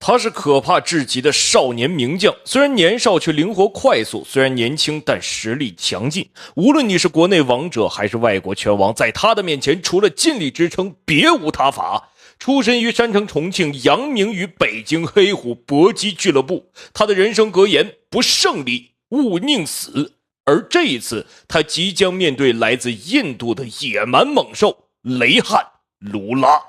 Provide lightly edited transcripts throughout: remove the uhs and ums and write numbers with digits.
他是可怕至极的少年名将，虽然年少却灵活快速，虽然年轻但实力强劲。无论你是国内王者还是外国拳王，在他的面前除了尽力支撑别无他法。出身于山城重庆，扬名于北京黑虎搏击俱乐部，他的人生格言不胜利勿宁死。而这一次他即将面对来自印度的野蛮猛兽雷汉卢拉。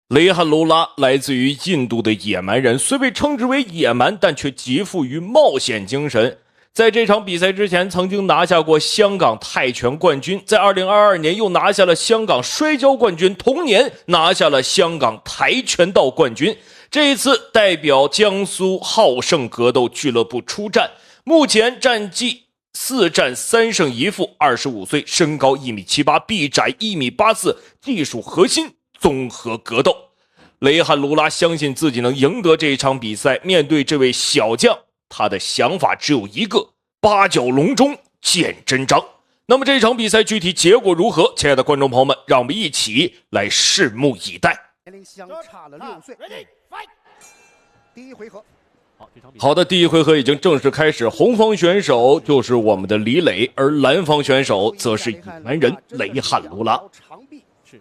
雷汉卢拉来自于印度的野蛮人，虽被称之为野蛮，但却极富于冒险精神。在这场比赛之前曾经拿下过香港泰拳冠军，在2022年又拿下了香港摔跤冠军，同年拿下了香港跆拳道冠军。这一次代表江苏浩盛格斗俱乐部出战，目前战绩4战3胜1负，25岁，身高1.78米，臂展1.84米，技术核心综合格斗。雷汉卢拉相信自己能赢得这一场比赛，面对这位小将，他的想法只有一个：八角笼中见真章。那么这场比赛具体结果如何？亲爱的观众朋友们，让我们一起来拭目以待。年龄相差了6岁。第一回合。好的，第一回合已经正式开始，红方选手就是我们的李磊，而蓝方选手则是野蛮人雷汉卢拉。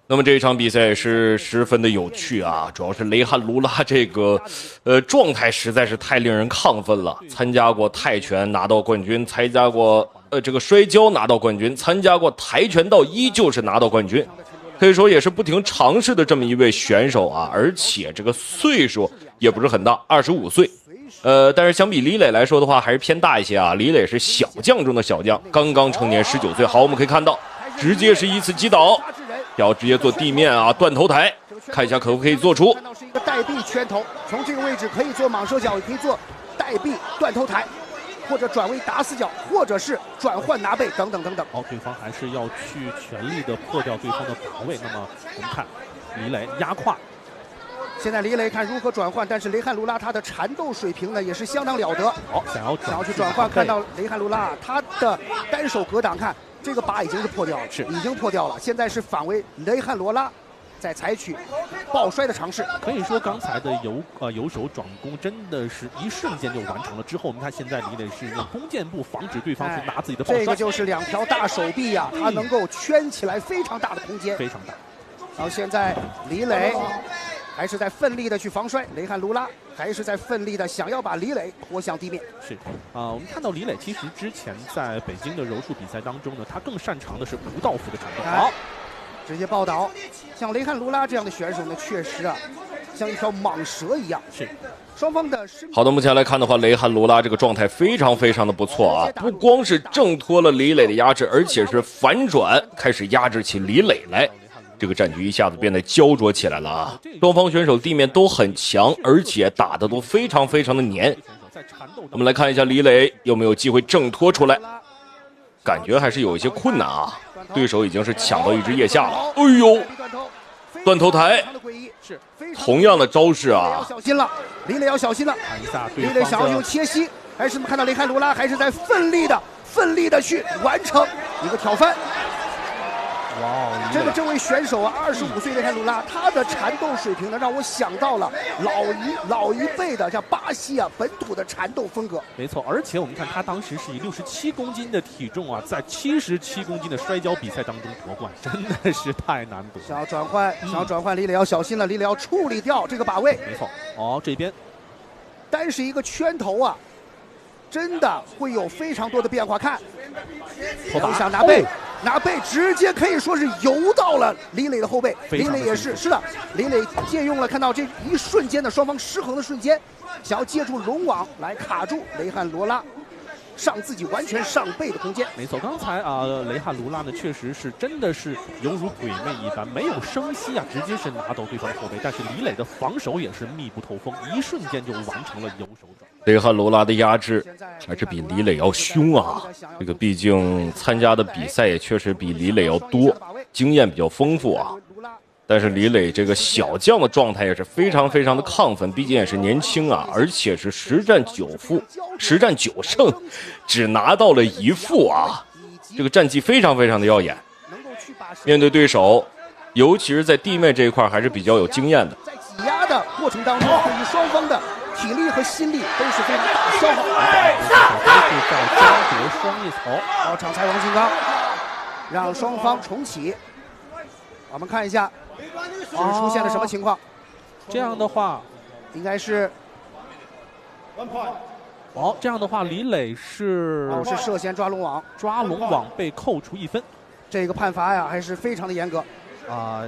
那么这场比赛是十分的有趣啊，主要是雷汉卢拉这个状态实在是太令人亢奋了。参加过泰拳拿到冠军，参加过这个摔跤拿到冠军，参加过跆拳道依旧是拿到冠军，可以说也是不停尝试的这么一位选手啊，而且这个岁数也不是很大，25岁。但是相比李磊来说的话还是偏大一些啊，李磊是小将中的小将，刚刚成年19岁。好，我们可以看到直接是一次击倒，要直接做地面啊断头台，看一下可不可以做出。看到是一个带臂圈头，从这个位置可以做蟒蛇脚，也可以做带臂断头台，或者转为打死脚，或者是转换拿背等等等等。对方还是要去全力的破掉对方的把位。那么我们看李磊压胯，现在李磊看如何转换，但是雷汉卢拉他的缠斗水平呢也是相当了得。想要去转换，看到雷汉卢拉他的单手格挡，看这个把已经是破掉了，已经破掉了。现在是反为雷汉罗拉在采取抱摔的尝试。可以说刚才的游手转攻真的是一瞬间就完成了。之后我们看现在李磊是用弓箭步防止对方去拿自己的抱摔。这个就是2条大手臂呀，他能够圈起来非常大的空间，非常大。然后现在李磊还是在奋力的去防摔，雷汉卢拉还是在奋力的想要把李磊拖向地面。是我们看到李磊其实之前在北京的柔术比赛当中呢，他更擅长的是不倒伏的缠斗。好，直接抱倒。像雷汉卢拉这样的选手呢，确实啊，像一条蟒蛇一样。是。双方的好的，目前来看的话，雷汉卢拉这个状态非常非常的不错啊，不光是挣脱了李磊的压制，而且是反转开始压制起李磊来。这个战局一下子变得焦灼起来了啊！双方选手地面都很强，而且打得都非常非常的黏。我们来看一下李磊有没有机会挣脱出来，感觉还是有一些困难啊。对手已经是抢到一只腋下了，哎呦，断头台，同样的招式啊！小心了，李磊要小心了。李磊想要用切膝，还是看到雷汉卢拉还是在奋力的去完成一个挑翻。哇，这位选手啊，25岁的雷汉卢拉，他的缠斗水平呢，让我想到了老一辈的像巴西啊本土的缠斗风格。没错，而且我们看他当时是以67公斤的体重啊，在77公斤的摔跤比赛当中夺冠，真的是太难得。想要转换，李磊要小心了，李磊要处理掉这个把位。没错，这边单是一个圈头啊，真的会有非常多的变化。看，想拿背。拿背直接可以说是游到了李磊的后背，李磊也是的，李磊借用了看到这一瞬间的双方失衡的瞬间，想要借助龙网来卡住雷汉罗拉上自己完全上背的空间。没错，刚才雷汉卢拉呢确实是真的是犹如鬼魅一般，没有生息啊，直接是拿到对方的后背。但是李磊的防守也是密不透风，一瞬间就完成了游手转。雷汉罗拉的压制还是比李磊要凶啊，这个毕竟参加的比赛也确实比李磊要多，经验比较丰富啊。但是李磊这个小将的状态也是非常非常的亢奋，毕竟也是年轻啊，而且是10战9胜，只拿到了1负啊，这个战绩非常非常的耀眼。面对对手，尤其是在地面这一块还是比较有经验的。在挤压的过程当中，对于双方的体力和心力都是非常大的消耗。都是在争夺双叶草。好，场裁王庆刚让双方重启。我们看一下，是出现了什么情况？这样的话，应该是。这样的话，李磊是涉嫌抓龙网，被扣除1分。这个判罚呀，还是非常的严格。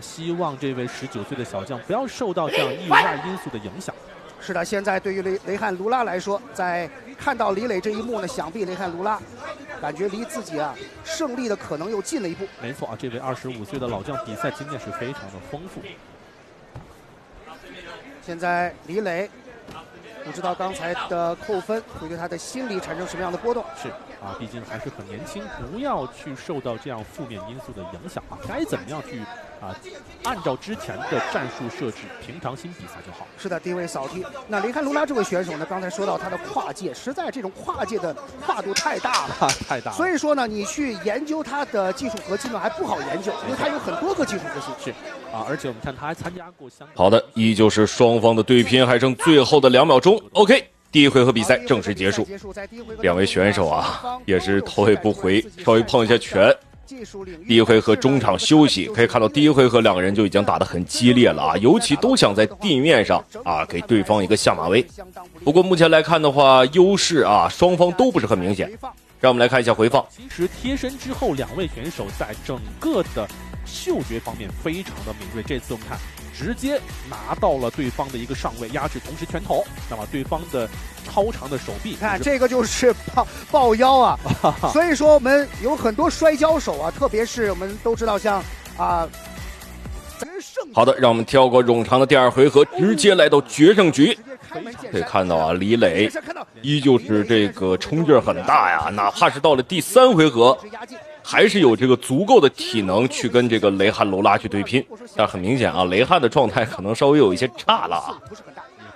希望这位19岁的小将不要受到这样意外因素的影响。是的，现在对于雷汉卢拉来说，在看到李磊这一幕呢，想必雷汉卢拉感觉离自己胜利的可能又近了一步。没错这位25岁的老将比赛经验是非常的丰富。现在李磊不知道刚才的扣分会对他的心理产生什么样的波动。是毕竟还是很年轻，不要去受到这样负面因素的影响该怎么样去按照之前的战术设置平常心比赛就好。是的，低位扫踢。那雷汉卢拉这位选手呢，刚才说到他的跨界，实在这种跨界的跨度太大了，太大了。所以说呢，你去研究他的技术核心呢还不好研究，因为他有很多个技术核心。是而且我们看他还参加过香港。好的，依旧是双方的对拼，还剩最后的2秒钟。OK。第一回合比赛正式结束，两位选手也是头也不回，稍微碰一下拳。第一回合中场休息，可以看到第一回合两个人就已经打得很激烈了尤其都想在地面上给对方一个下马威。不过目前来看的话，优势双方都不是很明显。让我们来看一下回放。其实贴身之后，两位选手在整个的嗅觉方面非常的敏锐。这次我们看，直接拿到了对方的一个上位压制，同时拳头，那么对方的超长的手臂，看这个就是抱腰所以说我们有很多摔跤手特别是我们都知道像好的，让我们跳过冗长的第2回合，直接来到决胜局。可以看到李磊依旧是这个冲劲很大哪怕是到了第3回合，还是有这个足够的体能去跟这个雷汉卢拉去对拼。但很明显雷汉的状态可能稍微有一些差了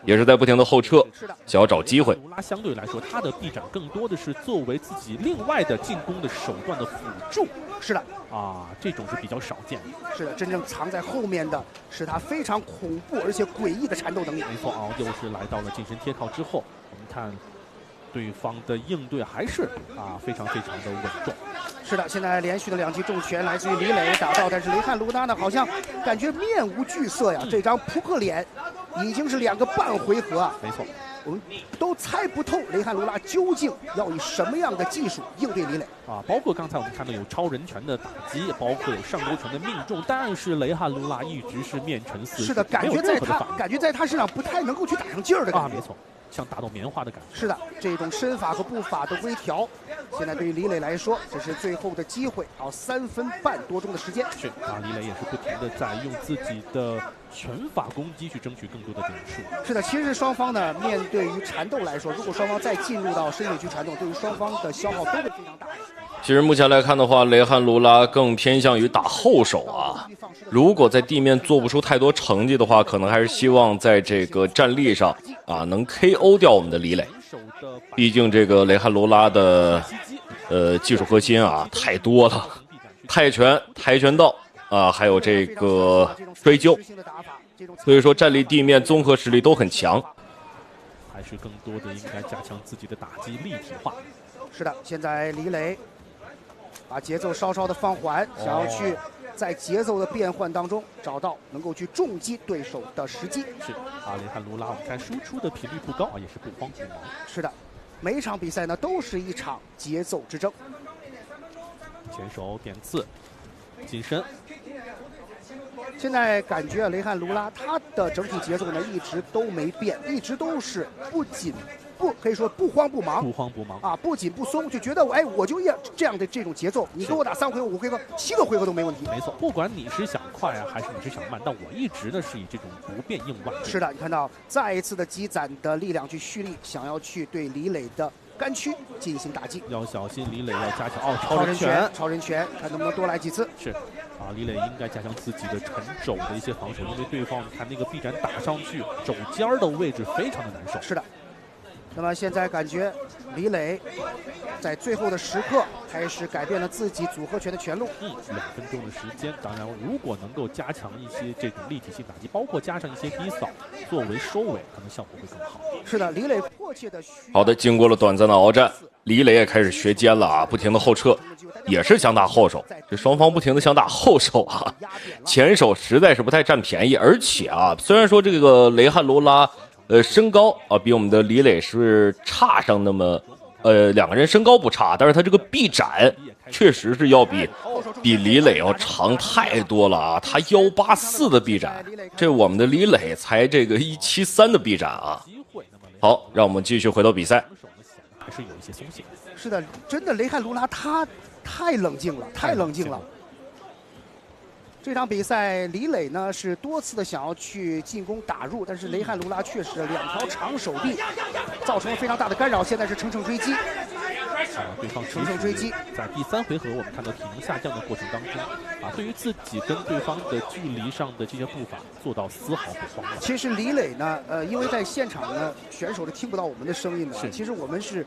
也是在不停的后撤，想要找机会。卢拉相对来说，他的臂展更多的是作为自己另外的进攻的手段的辅助。是的这种是比较少见的。是的，真正藏在后面的是他非常恐怖而且诡异的缠斗能力。没错又是来到了近身贴靠之后，我们看对方的应对还是非常的稳重。是的，现在连续的2记重拳来自于李磊打到，但是雷汉卢拉呢，好像感觉面无惧色这张扑克脸已经是2个半回合没错，我们都猜不透雷汉卢拉究竟要以什么样的技术应对李磊包括刚才我们看到有超人拳的打击，包括有上勾拳的命中，但是雷汉卢拉一直是面沉似水。是的，感觉在他身上不太能够去打上劲儿的感觉没错，像打到棉花的感觉。是的，这种身法和步法的微调，现在对于李磊来说，这是最后的机会3分半多钟的时间。是李磊也是不停的在用自己的拳法攻击去争取更多的点数。是的，其实双方呢，面对于缠斗来说，如果双方再进入到深水区缠斗，对于双方的消耗都会非常大。其实目前来看的话，雷汉卢拉更偏向于打后手如果在地面做不出太多成绩的话，可能还是希望在这个站立上能 KO 掉我们的李磊。毕竟这个雷汉卢拉的技术核心太多了，泰拳、跆拳道还有这个摔跤，所以说站立地面综合实力都很强。还是更多的应该加强自己的打击立体化。是的，现在李磊把节奏稍稍的放缓，想要去在节奏的变换当中找到能够去重击对手的时机。是雷汉卢拉，我们看输出的频率不高也是不慌不忙。是的，每一场比赛呢都是一场节奏之争。前手点刺，近身。现在感觉雷汉卢拉他的整体节奏呢一直都没变，一直都是可以说不慌不忙，不紧不松，就觉得我就要这样的这种节奏，你给我打3回合、5回合、7个回合都没问题。没错，不管你是想快还是你是想慢，但我一直呢是以这种不变应万。是的，你看到再一次的积攒的力量去蓄力，想要去对李磊的肝区进行打击。要小心李磊要加强超人拳，看能不能多来几次。是李磊应该加强自己的沉肘的一些防守，因为对方看那个臂展打上去，肘尖的位置非常的难受。是的。那么现在感觉李磊在最后的时刻开始改变了自己组合拳的拳路。2分钟的时间，当然如果能够加强一些这种立体性打击，包括加上一些低扫作为收尾，可能效果会更好。是的，李磊迫切的。好的，经过了短暂的鏖战，李磊也开始学尖了啊，不停的后撤，也是想打后手。这双方不停的想打后手啊，前手实在是不太占便宜，而且啊，虽然说这个雷汉罗拉身高啊比我们的李磊是差上那么两个人身高不差，但是他这个臂展确实是要比李磊要长太多了啊！他184的臂展，这我们的李磊才这个173的臂展啊！好，让我们继续回到比赛。还是有一些松懈。是的，真的雷汉卢拉他太冷静了，太冷静了。这场比赛，李磊呢是多次的想要去进攻打入，但是雷汉卢拉确实2条长手臂造成了非常大的干扰，现在是乘胜追击。对方乘胜追击，在第3回合我们看到体能下降的过程当中，对于自己跟对方的距离上的这些步伐做到丝毫不慌。其实李磊呢，因为在现场呢，选手是听不到我们的声音的。是，其实我们是，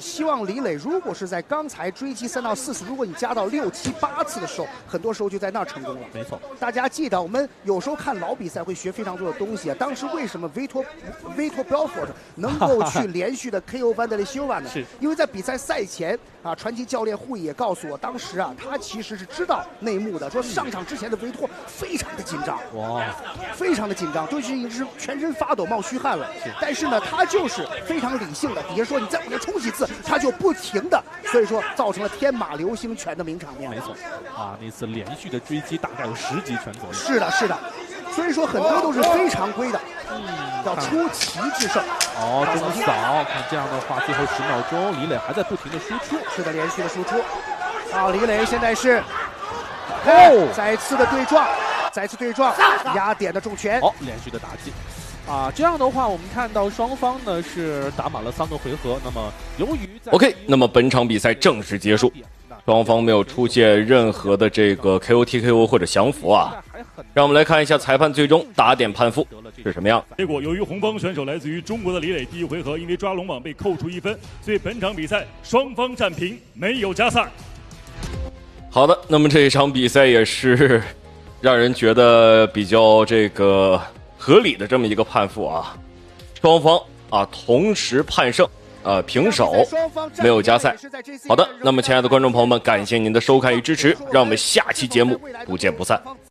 希望李磊如果是在刚才追击3到4次，如果你加到6、7、8次的时候，很多时候就在那儿成功了。没错，大家记得，我们有时候看老比赛会学非常多的东西啊。当时为什么维托 Belfort 能够去连续的 KO 范德雷修瓦呢？是因为在比赛赛前啊，传奇教练会也告诉我，当时啊，他其实是知道内幕的，说上场之前的维托非常的紧张，哇，非常的紧张，就是已经是全身发抖、冒虚汗了。但是呢，他就是非常理性的，底下说你再往前冲几次，他就不停的，所以说造成了天马流星拳的名场面。没错，那次连续的追击大概有10几拳左右。是的，是的，所以说很多都是非常规的，要出奇制胜。中扫，看这样的话，最后10秒钟，李磊还在不停的输出。是的，连续的输出。李磊现在是再次的对撞，压点的重拳。连续的打击。这样的话，我们看到双方呢是打满了3个回合。那么由于OK， 那么本场比赛正式结束，双方没有出现任何的这个 KO、TKO 或者降服啊。让我们来看一下裁判最终打点判负是什么样。结果，由于红方选手来自于中国的李磊，第1回合因为抓龙网被扣除1分，所以本场比赛双方战平，没有加赛。好的，那么这一场比赛也是让人觉得比较这个合理的这么一个判负啊，双方同时判胜，平手，没有加赛。好的，那么亲爱的观众朋友们，感谢您的收看与支持，让我们下期节目不见不散。